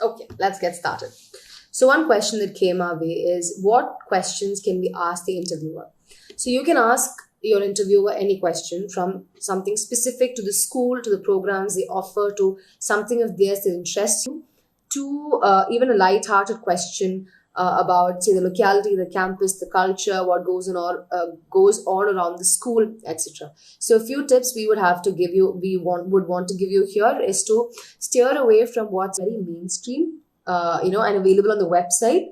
Okay, let's get started. So one question that came our way is, what questions can we ask the interviewer? So you can ask your interviewer any question, from something specific to the school, to the programs they offer, to something of theirs that interests you, to even a light-hearted question about, say, the locality, the campus, the culture, what goes on around the school, etc. So a few tips we would have to give you, would want to give you here, is to steer away from what's very mainstream, and available on the website,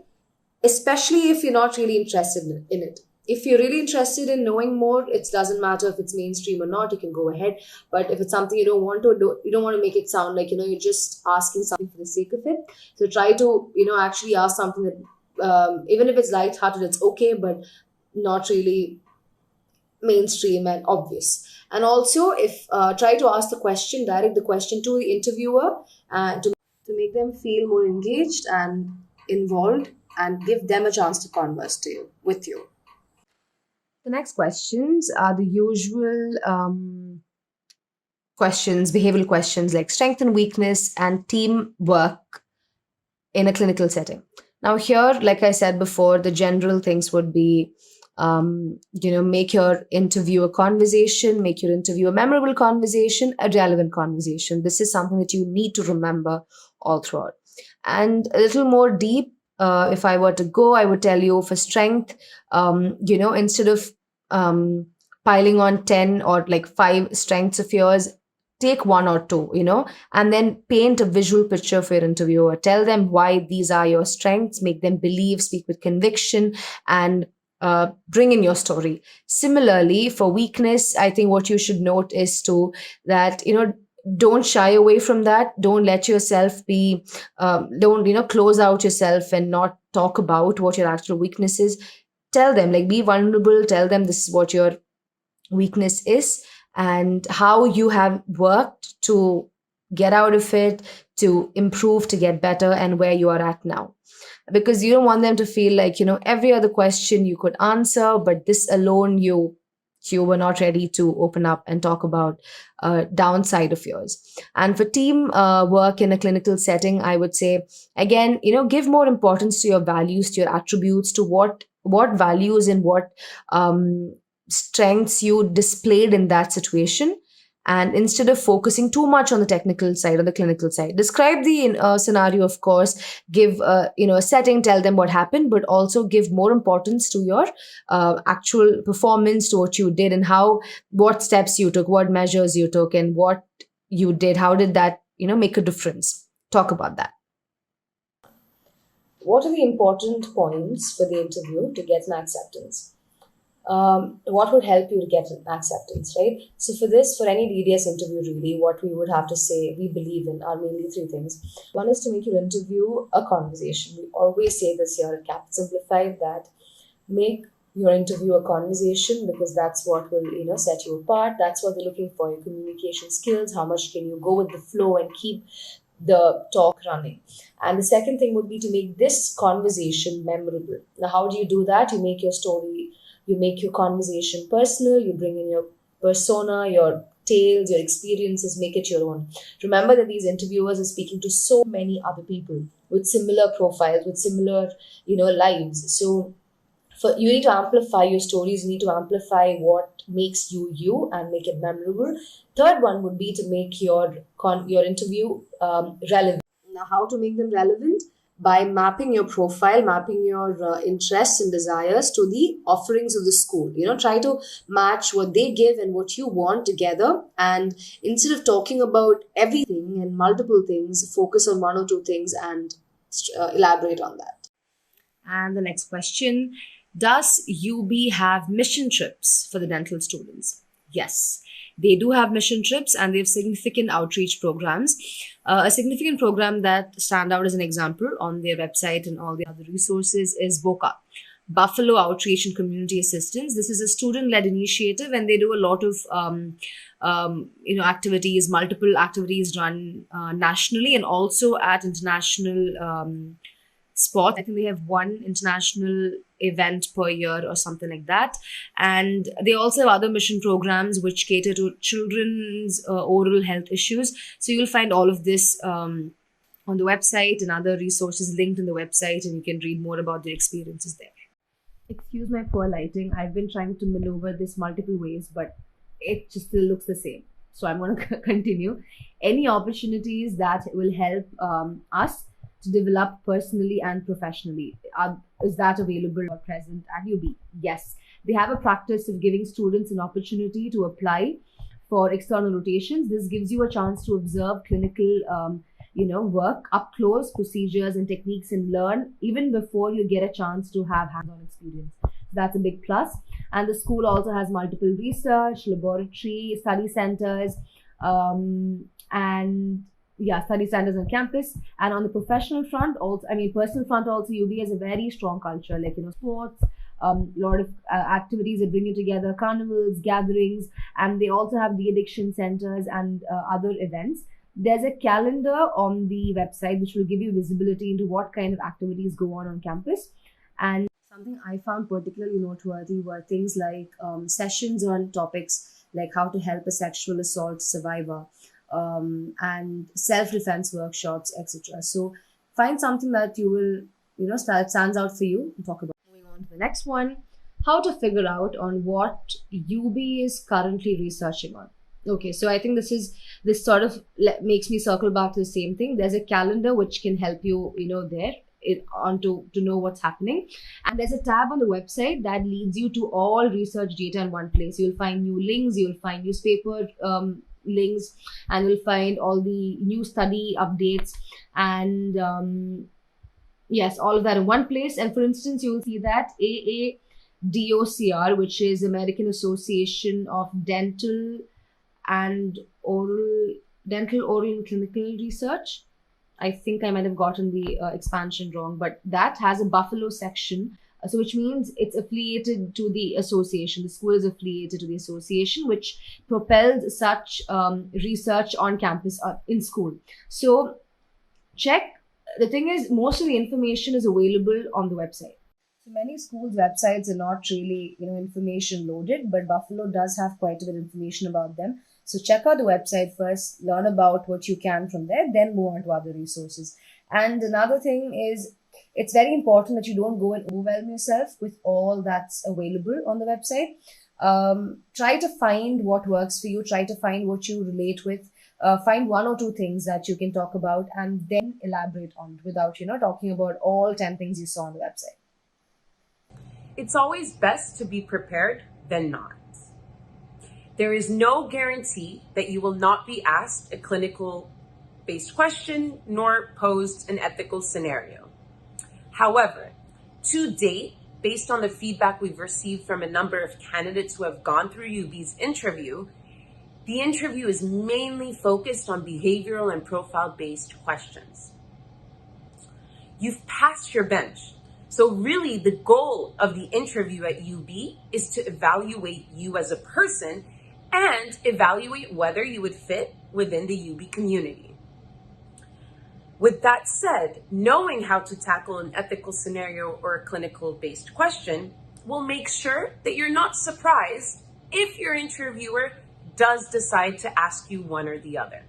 especially if you're not really interested in it. If you're really interested in knowing more, it doesn't matter if it's mainstream or not, you can go ahead. But if it's something you don't want to do, you don't want to make it sound like, you're just asking something for the sake of it. So try to, actually ask something that, even if it's light-hearted, it's okay, but not really mainstream and obvious. And also, if try to ask the question, direct the question to the interviewer, to make them feel more engaged and involved, and give them a chance to converse with you. The next questions are the usual questions, behavioral questions like strength and weakness and teamwork in a clinical setting. Now, here, like I said before, the general things would be, make your interview a conversation, make your interview a memorable conversation, a relevant conversation. This is something that you need to remember all throughout. And a little more deep, if I were to go, I would tell you, for strength, instead of piling on 10 or like 5 strengths of yours, take 1 or 2, and then paint a visual picture for your interviewer. Tell them why these are your strengths, make them believe, speak with conviction, and bring in your story. Similarly, for weakness, I think what you should note is that, don't shy away from that. Don't let yourself be, don't, close out yourself and not talk about what your actual weakness is. Tell them, like, be vulnerable, tell them this is what your weakness is and how you have worked to get out of it, to improve, to get better, and where you are at now. Because you don't want them to feel like, every other question you could answer, but this alone, you were not ready to open up and talk about downside of yours. And for team work in a clinical setting, I would say, again, give more importance to your values, to your attributes, to what values and what strengths you displayed in that situation. And instead of focusing too much on the technical side or the clinical side, describe the scenario, of course, give a setting, tell them what happened, but also give more importance to your actual performance, to what you did, and what steps you took, what measures you took, and what you did, how did that make a difference. Talk about that. What are the important points for the interview to get an acceptance? What would help you to get an acceptance, right? So for this, for any DDS interview, really, what we would have to say we believe in are mainly 3 things. One is to make your interview a conversation. We always say this here at Caapid Simplified, that make your interview a conversation, because that's what will set you apart. That's what they're looking for, your communication skills, how much can you go with the flow and keep the talk running. And the second thing would be to make this conversation memorable. Now, how do you do that? You make your story, you make your conversation personal, you bring in your persona, your tales, your experiences, make it your own. Remember that these interviewers are speaking to so many other people with similar profiles, with similar, lives. So you need to amplify your stories, you need to amplify what makes you you and make it memorable. Third one would be to make your interview relevant. Now, how to make them relevant? By mapping your profile, mapping your interests and desires to the offerings of the school. Try to match what they give and what you want together. And instead of talking about everything and multiple things, focus on 1 or 2 things and elaborate on that. And the next question, does UB have mission trips for the dental students? Yes, they do have mission trips, and they have significant outreach programs. A significant program that stand out as an example on their website and all the other resources is BOCA, Buffalo Outreach and Community Assistance. This is a student-led initiative, and they do a lot of activities, multiple activities run nationally and also at international sports. I think they have 1 international event per year or something like that. And they also have other mission programs which cater to children's oral health issues. So you'll find all of this on the website and other resources linked in the website, and you can read more about their experiences there. Excuse my poor lighting. I've been trying to maneuver this multiple ways, but it just still looks the same. So I'm going to continue. Any opportunities that will help us to develop personally and professionally, is that available or present at UB? Yes. They have a practice of giving students an opportunity to apply for external rotations. This gives you a chance to observe clinical work up close, procedures and techniques, and learn even before you get a chance to have hands-on experience. So that's a big plus. And the school also has multiple research, laboratory, study centers, study centers on campus. And on the professional front, also, personal front also, UB has a very strong culture, like, sports, a lot of activities that bring you together, carnivals, gatherings, and they also have de-addiction centers and other events. There's a calendar on the website which will give you visibility into what kind of activities go on campus. And something I found particularly noteworthy were things like sessions on topics like how to help a sexual assault survivor, and self-defense workshops, etc. So find something that you will, stands out for you and talk about. Moving on to the next one, how to figure out on what UB is currently researching on. Okay, so I think this sort of makes me circle back to the same thing. There's a calendar which can help you, to know what's happening. And there's a tab on the website that leads you to all research data in one place. You'll find new links, you'll find newspaper links, and you'll find all the new study updates and all of that in one place. And for instance, you'll see that AADOCR, which is American Association of Dental Oral and Clinical Research. I think I might have gotten the expansion wrong, but that has a Buffalo section, so which means it's affiliated to the association. The school is affiliated to the association, which propels such research on campus in school. So check. The thing is, most of the information is available on the website. So many schools' websites are not really, information loaded, but Buffalo does have quite a bit of information about them. So check out the website first, learn about what you can from there, then move on to other resources. And another thing is, it's very important that you don't go and overwhelm yourself with all that's available on the website. Try to find what works for you, try to find what you relate with, find one or two things that you can talk about, and then elaborate on it without, talking about all 10 things you saw on the website. It's always best to be prepared than not. There is no guarantee that you will not be asked a clinical-based question nor posed an ethical scenario. However, to date, based on the feedback we've received from a number of candidates who have gone through UB's interview, the interview is mainly focused on behavioral and profile-based questions. You've passed your bench. So really, the goal of the interview at UB is to evaluate you as a person and evaluate whether you would fit within the UB community. With that said, knowing how to tackle an ethical scenario or a clinical-based question will make sure that you're not surprised if your interviewer does decide to ask you one or the other.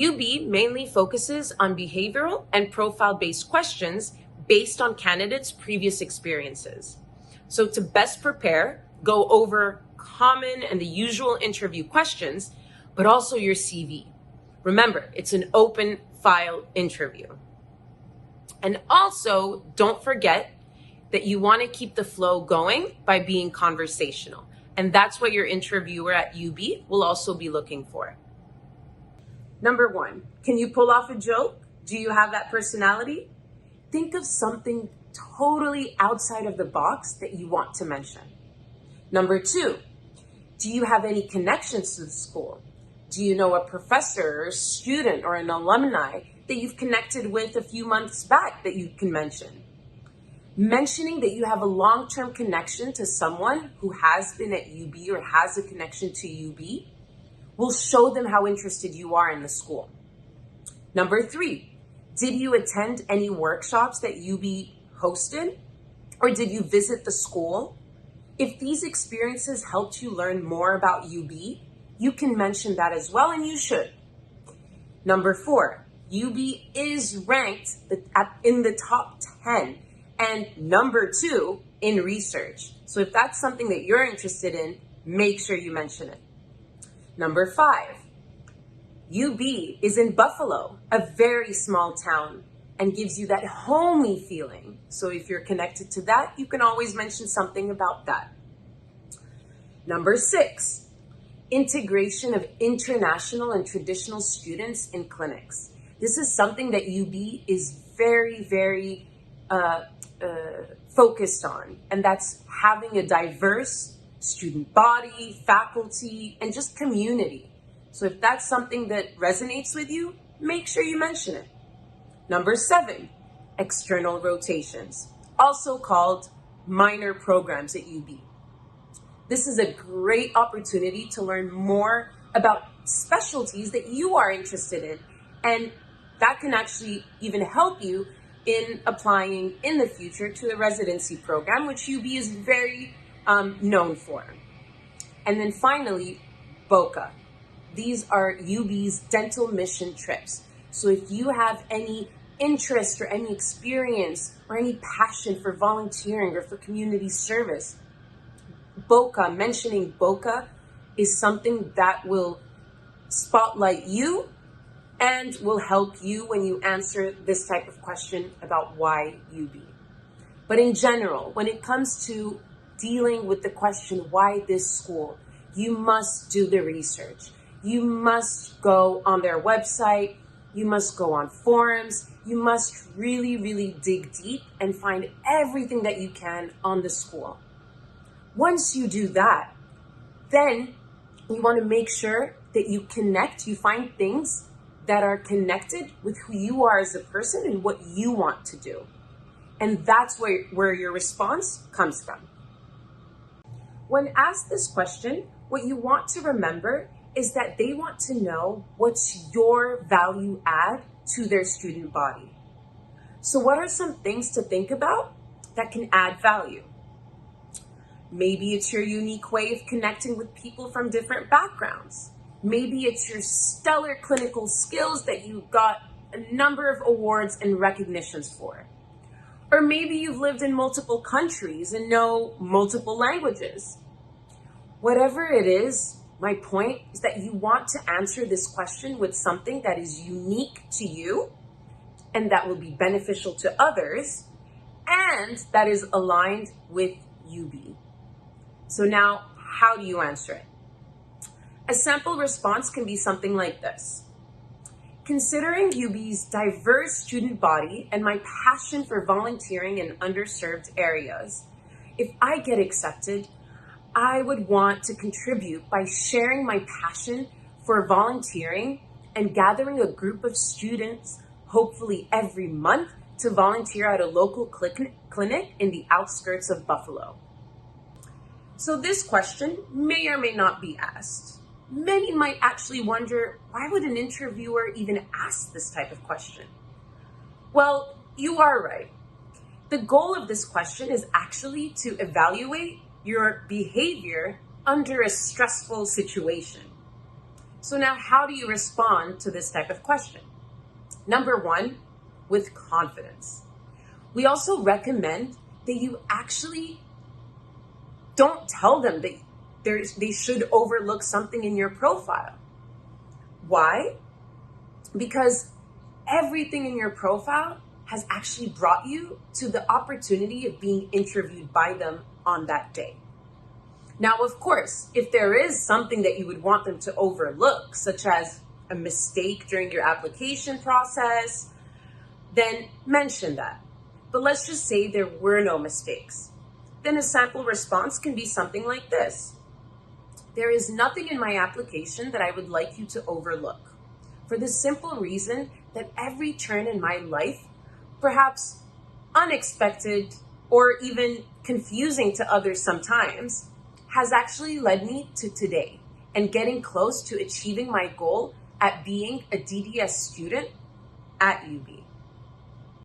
UB mainly focuses on behavioral and profile-based questions based on candidates' previous experiences. So to best prepare, go over common and the usual interview questions, but also your CV. Remember, it's an open file interview. And also, don't forget that you want to keep the flow going by being conversational. And that's what your interviewer at UB will also be looking for. Number 1, can you pull off a joke? Do you have that personality? Think of something totally outside of the box that you want to mention. Number 2, do you have any connections to the school? Do you know a professor or a student or an alumni that you've connected with a few months back that you can mention? Mentioning that you have a long-term connection to someone who has been at UB or has a connection to UB will show them how interested you are in the school. Number 3, did you attend any workshops that UB hosted? Or did you visit the school? If these experiences helped you learn more about UB, you can mention that as well, and you should. Number 4, UB is ranked in the top 10 and number 2 in research. So if that's something that you're interested in, make sure you mention it. Number 5, UB is in Buffalo, a very small town, and gives you that homey feeling. So if you're connected to that, you can always mention something about that. Number 6, integration of international and traditional students in clinics. This is something that UB is very, very focused on, and that's having a diverse student body, faculty, and just community. So if that's something that resonates with you, make sure you mention it. Number 7, external rotations, also called minor programs at UB. This is a great opportunity to learn more about specialties that you are interested in, and that can actually even help you in applying in the future to a residency program, which UB is very known for. And then finally, BOCA. These are UB's dental mission trips. So if you have any interest or any experience or any passion for volunteering or for community service, BOCA, mentioning BOCA is something that will spotlight you and will help you when you answer this type of question about why UB. But in general, when it comes to dealing with the question, why this school, you must do the research. You must go on their website. You must go on forums. You must really, really dig deep and find everything that you can on the school. Once you do that, then you want to make sure that you connect, you find things that are connected with who you are as a person and what you want to do. And that's where your response comes from. When asked this question, what you want to remember is that they want to know what's your value add to their student body. So what are some things to think about that can add value? Maybe it's your unique way of connecting with people from different backgrounds. Maybe it's your stellar clinical skills that you got a number of awards and recognitions for. Or maybe you've lived in multiple countries and know multiple languages. Whatever it is, my point is that you want to answer this question with something that is unique to you and that will be beneficial to others and that is aligned with UB. So now, how do you answer it? A sample response can be something like this. Considering UB's diverse student body and my passion for volunteering in underserved areas, if I get accepted, I would want to contribute by sharing my passion for volunteering and gathering a group of students, hopefully every month, to volunteer at a local clinic in the outskirts of Buffalo. So this question may or may not be asked. Many might actually wonder, why would an interviewer even ask this type of question? Well, you are right. The goal of this question is actually to evaluate your behavior under a stressful situation. So now, how do you respond to this type of question? Number 1, with confidence. We also recommend that you actually don't tell them that they should overlook something in your profile. Why? Because everything in your profile has actually brought you to the opportunity of being interviewed by them on that day. Now, of course, if there is something that you would want them to overlook, such as a mistake during your application process, then mention that. But let's just say there were no mistakes. Then a sample response can be something like this. There is nothing in my application that I would like you to overlook, for the simple reason that every turn in my life, perhaps unexpected or even confusing to others sometimes, has actually led me to today and getting close to achieving my goal at being a DDS student at UB.